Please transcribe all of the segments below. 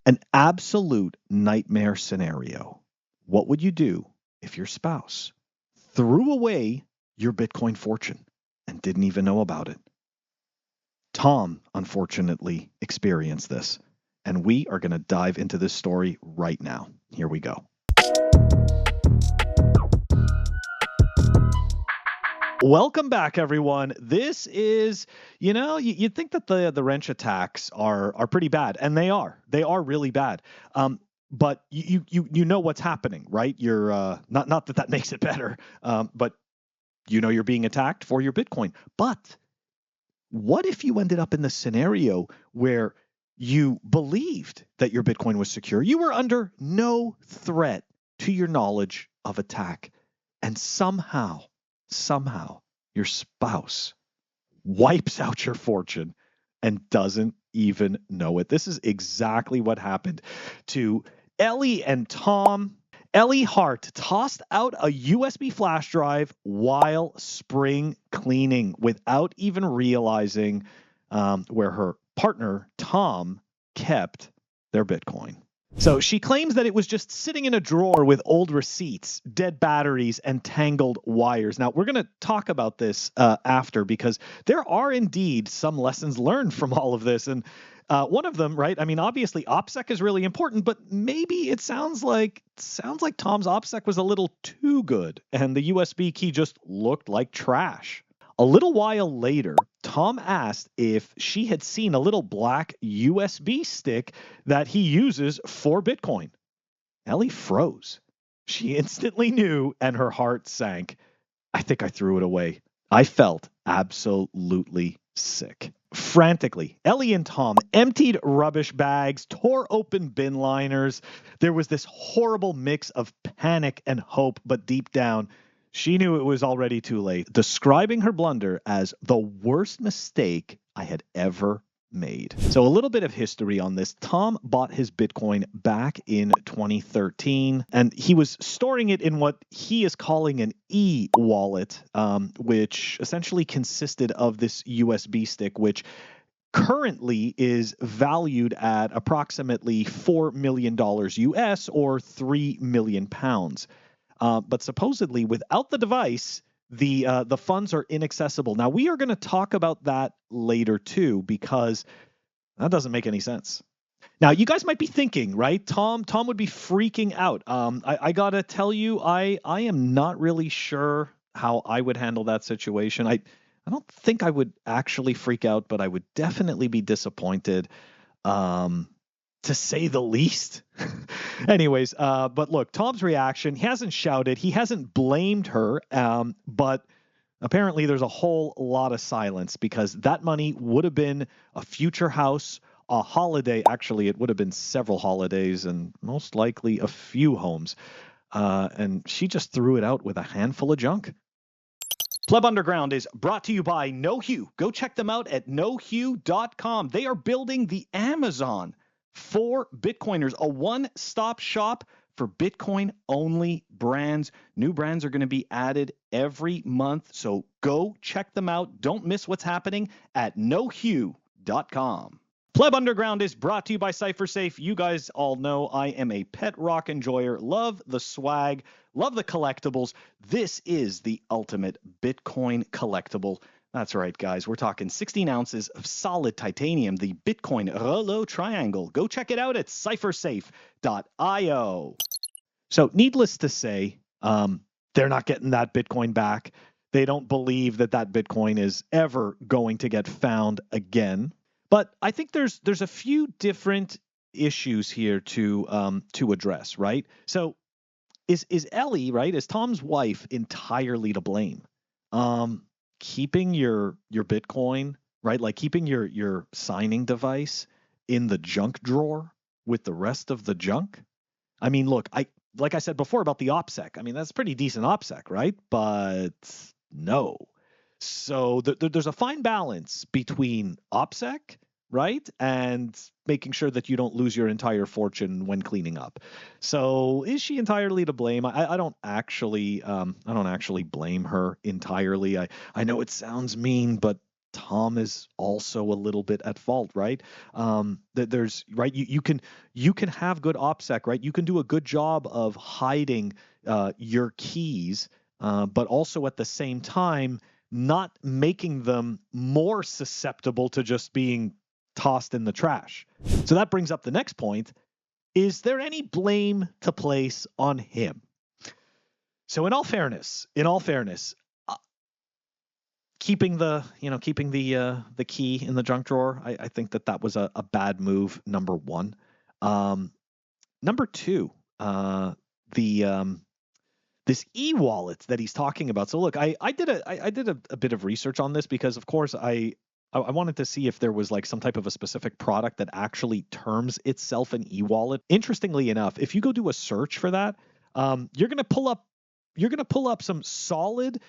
An absolute nightmare scenario. What would you do if your spouse threw away your Bitcoin fortune and didn't even know about it? Tom, unfortunately, experienced this, and we are going to dive into this story right now. Here we go. Welcome back, everyone. This is, you'd think that the wrench attacks are pretty bad, and they are. They are really bad. But you know what's happening, right? You're not that makes it better, but you're being attacked for your Bitcoin. But what if you ended up in the scenario where you believed that your Bitcoin was secure? You were under no threat to your knowledge of attack, and somehow your spouse wipes out your fortune and doesn't even know it. This is exactly what happened to Ellie and Tom. Ellie Hart tossed out a USB flash drive while spring cleaning without even realizing where her partner, Tom, kept their Bitcoin. So she claims that it was just sitting in a drawer with old receipts, dead batteries, and tangled wires. Now, we're going to talk about this after, because there are indeed some lessons learned from all of this. And one of them, right? I mean, obviously, OPSEC is really important, but maybe it sounds like Tom's OPSEC was a little too good, and the USB key just looked like trash. A little while later, Tom asked if she had seen a little black USB stick that he uses for Bitcoin. Ellie froze. She instantly knew, and her heart sank. I think I threw it away. I felt absolutely sick. Frantically, Ellie and Tom emptied rubbish bags, tore open bin liners. There was this horrible mix of panic and hope, but deep down, she knew it was already too late, describing her blunder as the worst mistake I had ever made. So a little bit of history on this. Tom bought his Bitcoin back in 2013, and he was storing it in what he is calling an e-wallet, which essentially consisted of this USB stick, which currently is valued at approximately $4 million US, or 3 million pounds. But supposedly, without the device, the funds are inaccessible. Now, we are going to talk about that later too, because that doesn't make any sense. Now, you guys might be thinking, right? Tom would be freaking out. I gotta tell you, I am not really sure how I would handle that situation. I don't think I would actually freak out, but I would definitely be disappointed. To say the least. Anyways, but look, Tom's reaction, he hasn't shouted, he hasn't blamed her, but apparently there's a whole lot of silence, because that money would have been a future house, a holiday. Actually, it would have been several holidays, and most likely a few homes. And she just threw it out with a handful of junk. Pleb Underground is brought to you by NOHhue. Go check them out at NOHhue.com. They are building the Amazon for Bitcoiners, a one-stop shop for Bitcoin-only brands. New brands are going to be added every month, so go check them out. Don't miss what's happening at NOHhue.com. Pleb Underground is brought to you by CypherSafe. You guys all know I am a pet rock enjoyer. Love the swag, love the collectibles. This is the ultimate Bitcoin collectible. That's right, guys. We're talking 16 ounces of solid titanium, the Bitcoin Rolo Triangle. Go check it out at CypherSafe.io. So needless to say, they're not getting that Bitcoin back. They don't believe that Bitcoin is ever going to get found again. But I think there's a few different issues here to address, right? So is Ellie, right, is Tom's wife entirely to blame? Keeping your Bitcoin, right, like keeping your signing device in the junk drawer with the rest of the junk? I mean, look, like I said before about the OPSEC, I mean, that's pretty decent OPSEC, right? But no. So there's a fine balance between OPSEC, right, and making sure that you don't lose your entire fortune when cleaning up. So is she entirely to blame? I don't actually blame her entirely. I know it sounds mean, but Tom is also a little bit at fault, right? That there's right. You can have good OPSEC, right? You can do a good job of hiding your keys, but also at the same time not making them more susceptible to just being tossed in the trash. So that brings up the next point. Is there any blame to place on him? So in all fairness, keeping the key in the junk drawer, I think that was a bad move. Number one. Number two, the this e-wallet that he's talking about. So look, I did a bit of research on this because of course I wanted to see if there was like some type of a specific product that actually terms itself an e-wallet. Interestingly enough, if you go do a search for that, you're gonna pull up some solid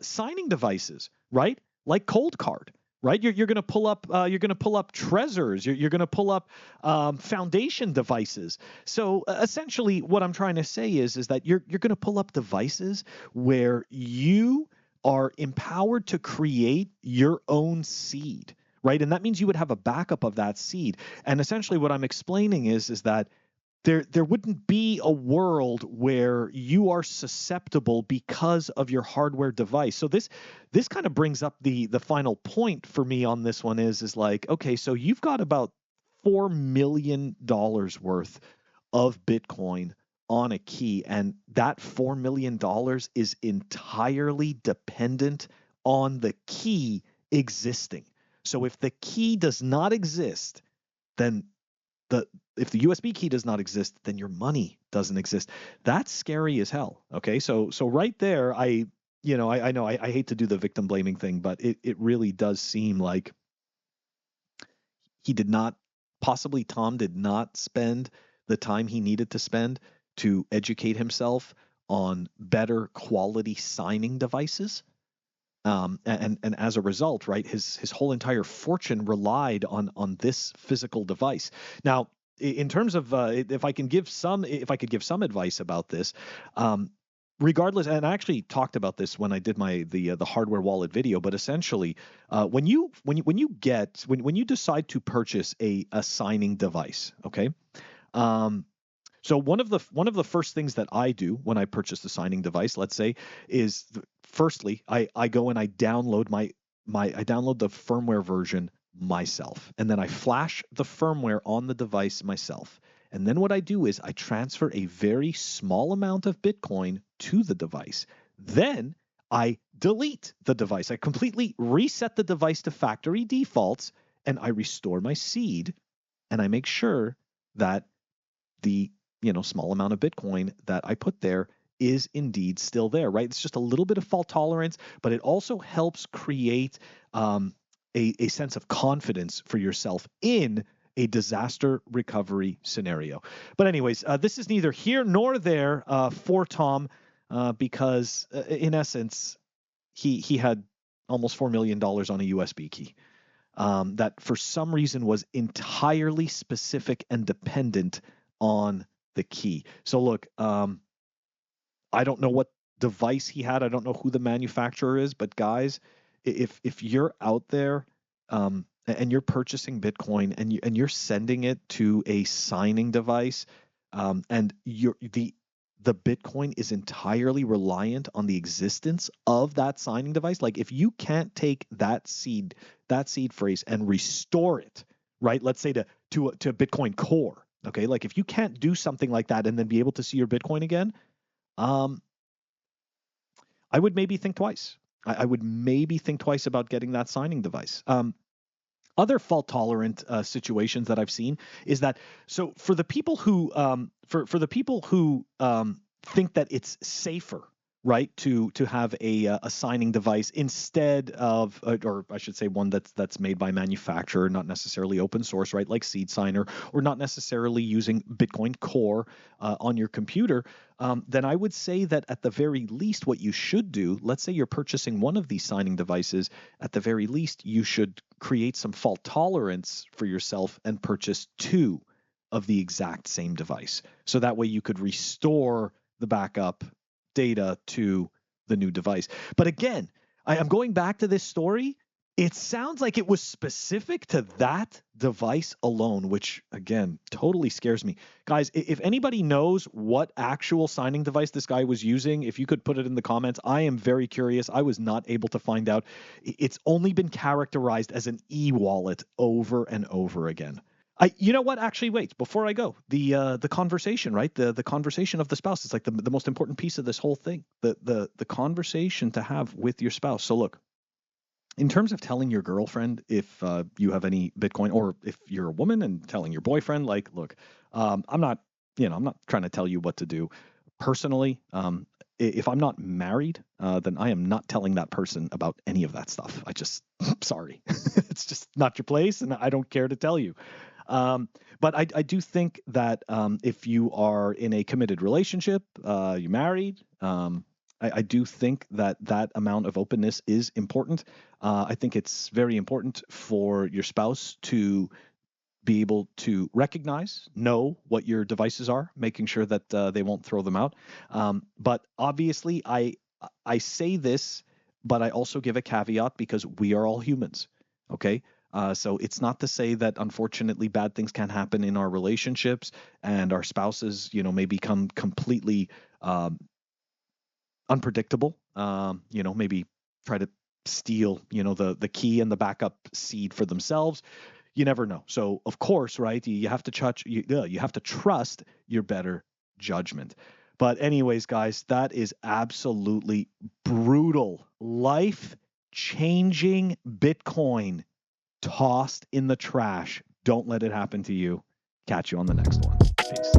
signing devices, right? Like Cold Card, right? You're gonna pull up Trezors. You're gonna pull up foundation devices. So essentially, what I'm trying to say is that you're gonna pull up devices where you are empowered to create your own seed, right? And that means you would have a backup of that seed. And essentially what I'm explaining is that there wouldn't be a world where you are susceptible because of your hardware device. So this kind of brings up the final point for me on this one is like, okay, so you've got about $4 million worth of Bitcoin on a key, and that $4 million is entirely dependent on the key existing. So if the key does not exist, then if the USB key does not exist, then your money doesn't exist. That's scary as hell. Okay, so right there, I know I hate to do the victim blaming thing, but it really does seem like Tom did not spend the time he needed to spend to educate himself on better quality signing devices. And as a result, right, his whole entire fortune relied on this physical device. Now, in terms of if I could give some advice about this, regardless, and I actually talked about this when I did the hardware wallet video, but essentially, when you decide to purchase a signing device, okay. So one of the first things that I do when I purchase the signing device, let's say, is firstly I go and I download I download the firmware version myself, and then I flash the firmware on the device myself. And then what I do is I transfer a very small amount of Bitcoin to the device. Then I delete the device. I completely reset the device to factory defaults, and I restore my seed, and I make sure that the small amount of Bitcoin that I put there is indeed still there, right? It's just a little bit of fault tolerance, but it also helps create a sense of confidence for yourself in a disaster recovery scenario. But anyways, this is neither here nor there for Tom because in essence, he had almost $4 million on a USB key that for some reason was entirely specific and dependent on the key. So look, I don't know what device he had. I don't know who the manufacturer is, but guys, if you're out there and you're purchasing Bitcoin and you're sending it to a signing device, and the Bitcoin is entirely reliant on the existence of that signing device. Like if you can't take that seed phrase and restore it, right? Let's say to a Bitcoin core. Okay, like if you can't do something like that and then be able to see your Bitcoin again, I would maybe think twice. I would maybe think twice about getting that signing device. Other fault tolerant situations that I've seen is that for the people who think that it's safer, right, to have a signing device instead of, or I should say one that's made by manufacturer, not necessarily open source, right, like Seed Signer, or not necessarily using Bitcoin Core on your computer, then I would say that at the very least what you should do, let's say you're purchasing one of these signing devices, at the very least you should create some fault tolerance for yourself and purchase two of the exact same device. So that way you could restore the backup data to the new device. But again, I'm going back to this story. It sounds like it was specific to that device alone, which again totally scares me. Guys, if anybody knows what actual signing device this guy was using, if you could put it in the comments, I am very curious. I was not able to find out. It's only been characterized as an e-wallet over and over again. You know what? Actually, wait. Before I go, the conversation, right? The conversation of the spouse is like the most important piece of this whole thing. The conversation to have with your spouse. So look, in terms of telling your girlfriend if you have any Bitcoin, or if you're a woman and telling your boyfriend, like, look, I'm not, I'm not trying to tell you what to do. Personally, if I'm not married, then I am not telling that person about any of that stuff. Sorry, it's just not your place, and I don't care to tell you. But I do think that if you are in a committed relationship, you're married, I do think that that amount of openness is important. I think it's very important for your spouse to be able to recognize, know what your devices are, making sure that they won't throw them out. But obviously, I say this, but I also give a caveat because we are all humans. Okay. So it's not to say that unfortunately bad things can happen in our relationships and our spouses, may become completely unpredictable. Maybe try to steal, the key and the backup seed for themselves. You never know. So of course, right? You have to you have to trust your better judgment. But anyways, guys, that is absolutely brutal, life-changing Bitcoin tossed in the trash. Don't let it happen to you. Catch you on the next one. Peace.